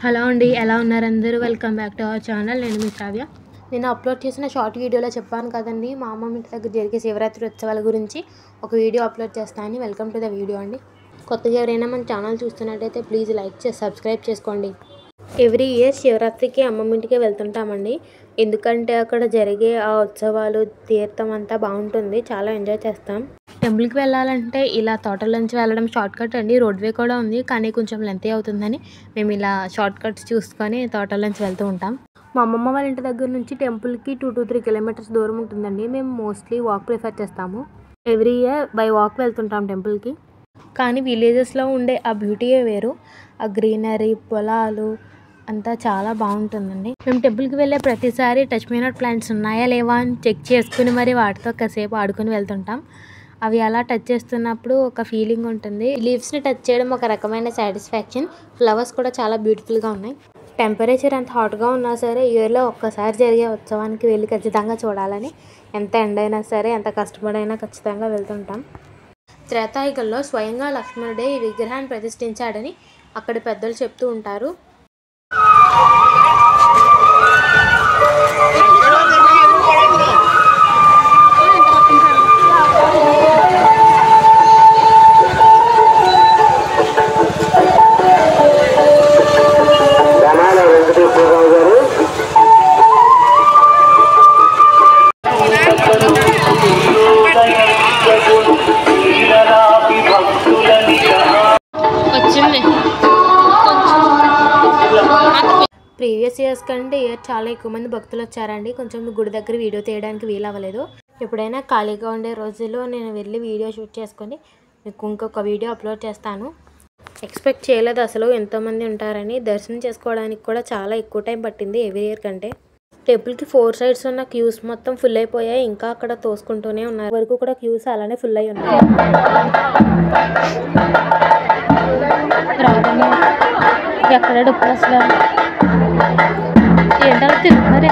Hello అండి, ఎలా ఉన్నారు అందరూ? Welcome back to our channel. నేను మీ శ్రావ్య. నేను అప్లోడ్ చేసిన షార్ట్ వీడియోలో చెప్పాను కదండి, మా అమ్మమ్మ ఇంటి దగ్గర జరిగే శివరాత్రి ఉత్సవాల గురించి ఒక వీడియో అప్లోడ్ చేస్తానని. వెల్కమ్ టు ద వీడియో అండి. కొత్తగా ఎవరైనా మన ఛానల్ చూస్తున్నట్టయితే ప్లీజ్ లైక్ చేసి సబ్స్క్రైబ్ చేసుకోండి. ఎవ్రీ ఇయర్ శివరాత్రికి అమ్మమ్మ ఇంటికే వెళ్తుంటామండి. ఎందుకంటే అక్కడ జరిగే ఆ ఉత్సవాలు, తీర్థం అంతా బాగుంటుంది. చాలా ఎంజాయ్ చేస్తాం. టెంపుల్కి వెళ్ళాలంటే ఇలా తోటల నుంచి వెళ్ళడం షార్ట్ కట్ అండి. రోడ్వే కూడా ఉంది, కానీ కొంచెం లెంతీ అవుతుందని మేము ఇలా షార్ట్ కట్స్ చూసుకొని తోటల నుంచి వెళ్తూ ఉంటాం. మా అమ్మమ్మ వాళ్ళ ఇంటి దగ్గర నుంచి టెంపుల్కి 2 to 3 కిలోమీటర్స్ దూరం ఉంటుందండి. మేము మోస్ట్లీ వాక్ ప్రిఫర్ చేస్తాము. ఎవ్రీ ఇయర్ బై వాక్ వెళ్తుంటాం టెంపుల్కి. కానీ విలేజెస్లో ఉండే ఆ బ్యూటీయే వేరు. ఆ గ్రీనరీ, పొలాలు అంతా చాలా బాగుంటుందండి. మేము టెంపుల్కి వెళ్ళే ప్రతిసారి టచ్ మీ నాట్ ప్లాంట్స్ ఉన్నాయా లేవా అని చెక్ చేసుకుని మరి వాటితో కాసేపు ఆడుకొని వెళ్తుంటాం. అవి అలా టచ్ చేస్తున్నప్పుడు ఒక ఫీలింగ్ ఉంటుంది. లీవ్స్ని టచ్ చేయడం ఒక రకమైన సాటిస్ఫాక్షన్. ఫ్లవర్స్ కూడా చాలా బ్యూటిఫుల్గా ఉన్నాయి. టెంపరేచర్ ఎంత హాట్గా ఉన్నా సరే ఇయర్లో ఒక్కసారి జరిగే ఉత్సవానికి వెళ్ళి ఖచ్చితంగా చూడాలని, ఎంత ఎండైనా సరే ఎంత కష్టపడైనా ఖచ్చితంగా వెళ్తుంటాం. త్రేతాయుగంలో స్వయంగా లక్ష్మణుడే ఈ విగ్రహాన్ని ప్రతిష్ఠించాడని అక్కడి పెద్దలు చెప్తూ ఉంటారు. ప్రీవియస్ ఇయర్స్ కంటే ఇయర్ చాలా ఎక్కువ మంది భక్తులు వచ్చారండి. కొంచెం గుడి దగ్గర వీడియో తీయడానికి వీలవ్వలేదు. ఎప్పుడైనా ఖాళీగా ఉండే రోజుల్లో నేను వెళ్ళి వీడియో షూట్ చేసుకొని మీకు ఇంకొక వీడియో అప్లోడ్ చేస్తాను. ఎక్స్పెక్ట్ చేయలేదు అసలు ఎంతోమంది ఉంటారని. దర్శనం చేసుకోవడానికి కూడా చాలా ఎక్కువ టైం పట్టింది ఎవ్రీ ఇయర్ కంటే. టెంపుల్కి 4 sides ఉన్న క్యూస్ మొత్తం ఫుల్ అయిపోయాయి. ఇంకా అక్కడ తోసుకుంటూనే ఉన్నారు. వరకు కూడా క్యూస్ అలానే ఫుల్ అయి ఉన్నాయి. ఎక్కడ డబ్బులు అసలు ఏంటో తిరుగుతున్నారు.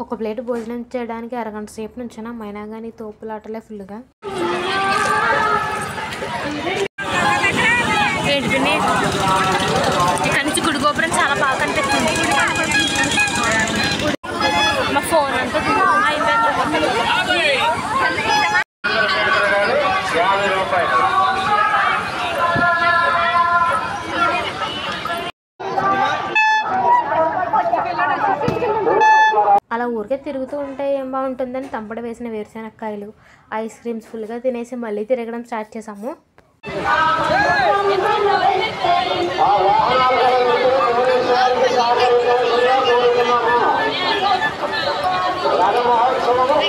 ఒక ప్లేట్ భోజనం చేయడానికి అరగంట సేపు నుంచినా మైనా కానీ తోపులాటలే ఫుల్గా. ఇక్కడ నుంచి గుడి గోపురం చాలా బాగా కనిపిస్తుంది. మా ఫోన్ అంతా అలా ఊరికే తిరుగుతూ ఉంటే ఏం బాగుంటుందని తంపడ వేసిన వేరుశెనక్కాయలు, ఐస్ క్రీమ్స్ ఫుల్గా తినేసి మళ్ళీ తిరగడం స్టార్ట్ చేసాము.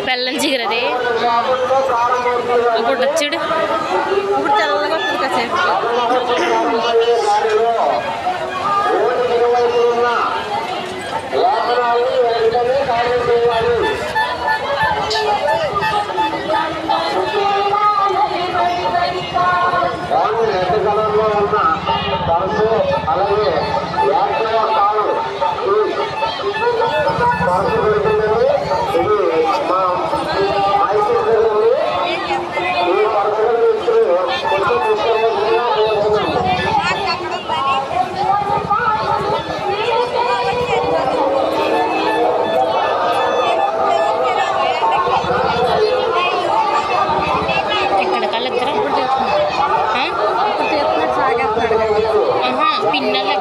బెల్లం చిగురది ఇప్పుడు వచ్చాడు. ఇప్పుడు తెల్లగా కాసేపు పిన్నలు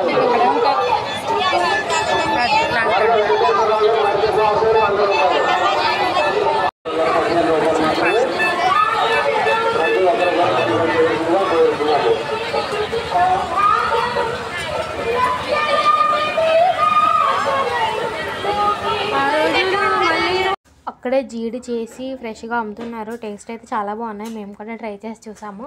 అక్కడే ఇప్పుడే జీడి చేసి ఫ్రెష్గా అమ్ముతున్నారు. టేస్ట్ అయితే చాలా బాగున్నాయి. మేము కూడా ట్రై చేసి చూసాము.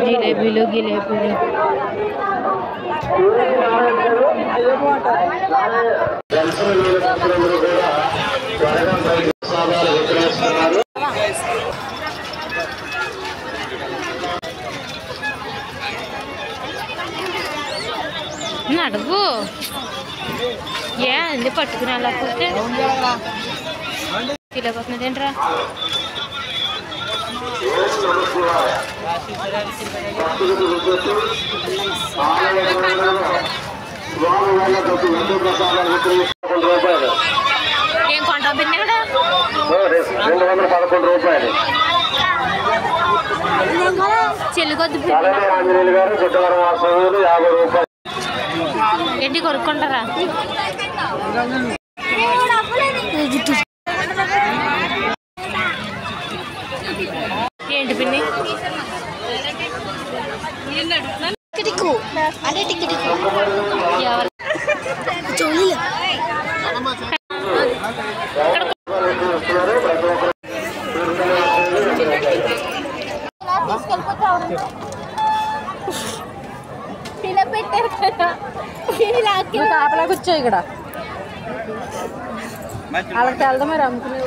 జిలేబీలు గిలేబీలు అడుగు అంది పట్టుకుని వెళ్ళకపోతే తెలియకపోతుంది ఏంట్రా. ఏం కొంటా పిన్ని ఇక్కడ 211 రూపాయలు. చెల్లికొద్దు ఏంటి కొనుక్కుంటారా? ఏంటి పిన్ని పెట్టారు కదా కాపలా కూర్చో ఇక్కడ వాళ్ళకి వెళ్దాం మరి అమ్ముకునే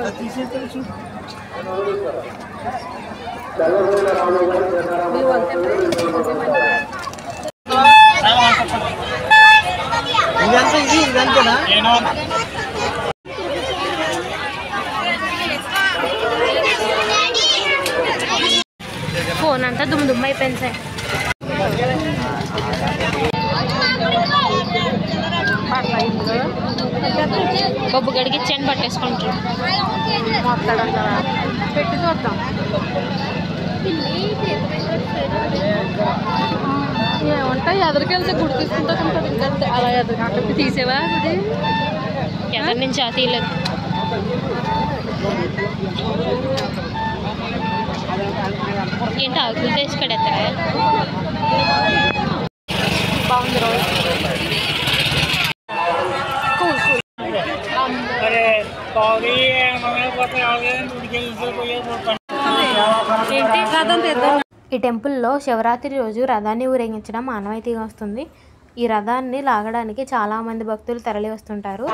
ఫోన్ అంతా దుమ్ము దుమ్ము అయిపోయింది సార్. బొబ్బు గడికి ఇచ్చాను పట్టేసుకుంటారు. పెట్టి చూద్దాం. ఏముంటాయి ఎదురుకెళ్తే గుడి తీసుకుంటా ఉంటుంది. ఇంకంతే అలా ఎదురు తీసేవా? అది ఎదరి నుంచి ఆ తీయలేదు. ఏంటి ఆకులు తెచ్చి కడేస్తారా? బాగుంది రోజు. ఈ టెంపుల్లో శివరాత్రి రోజు రథాన్ని ఊరేగించడం ఆనవాయితీగా వస్తుంది. ఈ రథాన్ని లాగడానికి చాలా మంది భక్తులు తరలి వస్తుంటారు.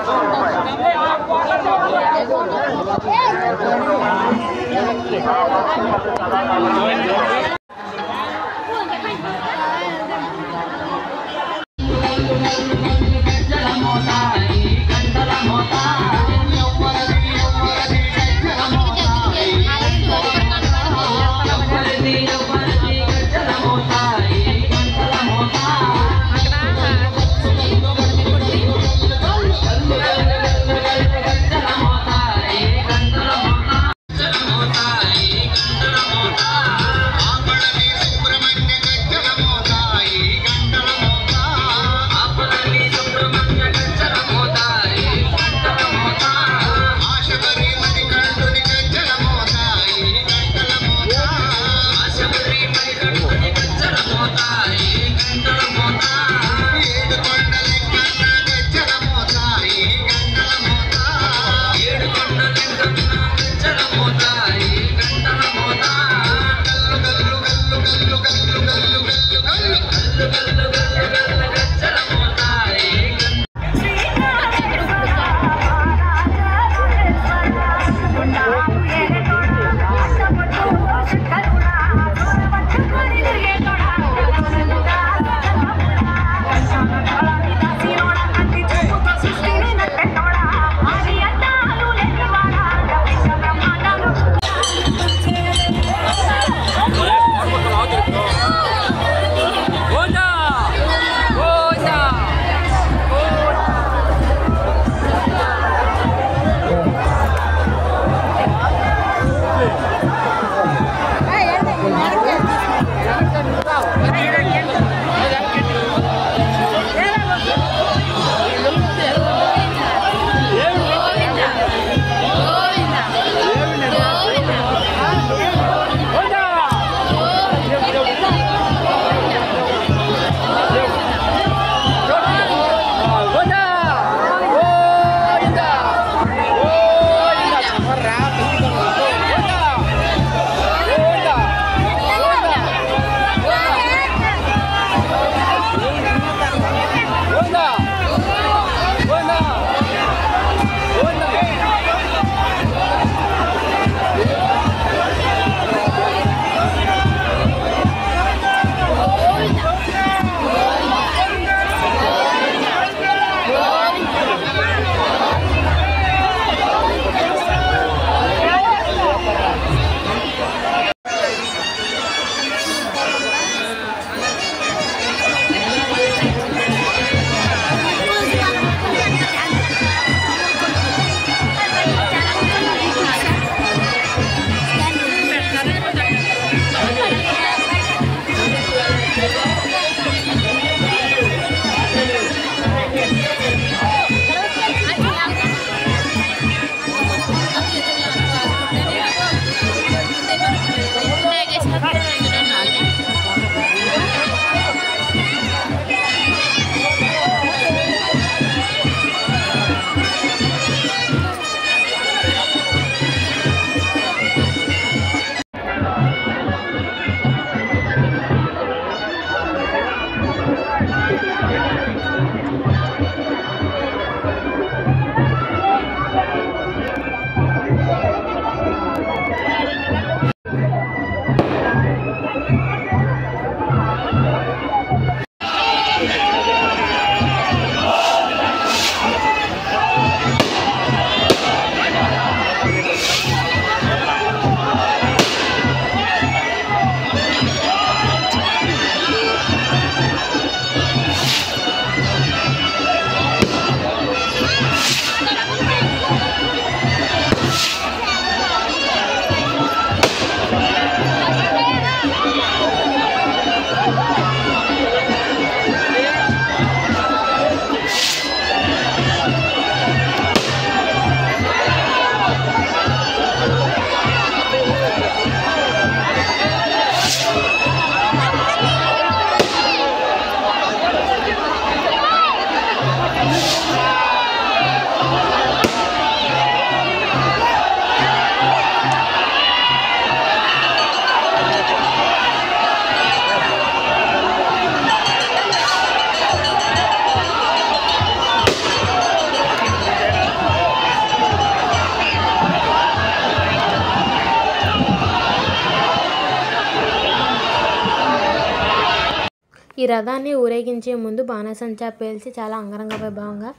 ఈ రథాన్ని ఊరేగించే ముందు బాణసంచా పేల్చి చాలా అంగరంగ వైభవంగా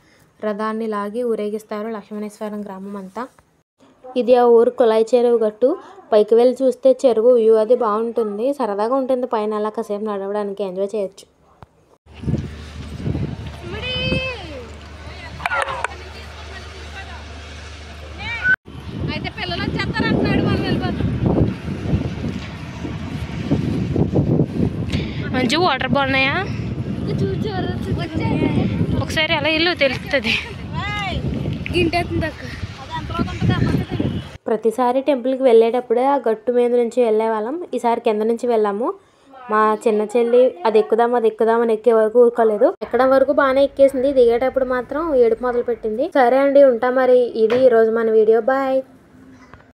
రథాన్ని లాగి ఊరేగిస్తారు లక్ష్మణేశ్వరం గ్రామం అంతా. ఇది ఆ ఊరు కుళాయి చెరువు గట్టు. పైకి వెళ్ళి చూస్తే చెరువు వ్యూ అది బాగుంటుంది, సరదాగా ఉంటుంది. పైన అలా కాసేపు నడవడానికి ఎంజాయ్ చేయొచ్చు. మంచి వాటర్ బాగున్నాయా? ఒకసారి అలా ఇల్లు తెలుస్తుంది. ప్రతిసారి టెంపుల్కి వెళ్ళేటప్పుడే ఆ గట్టు మీద నుంచి వెళ్ళే వాళ్ళం. ఈసారి కింద నుంచి వెళ్ళాము. మా చిన్న చెల్లి అది ఎక్కుదామని ఎక్కే వరకు ఊరుకోలేదు. ఎక్కడం వరకు బాగానే ఎక్కేసింది, దిగేటప్పుడు మాత్రం ఏడుపు మొదలు పెట్టింది. సరే అండి, ఉంటా మరి. ఇది ఈరోజు మన వీడియో. బాయ్.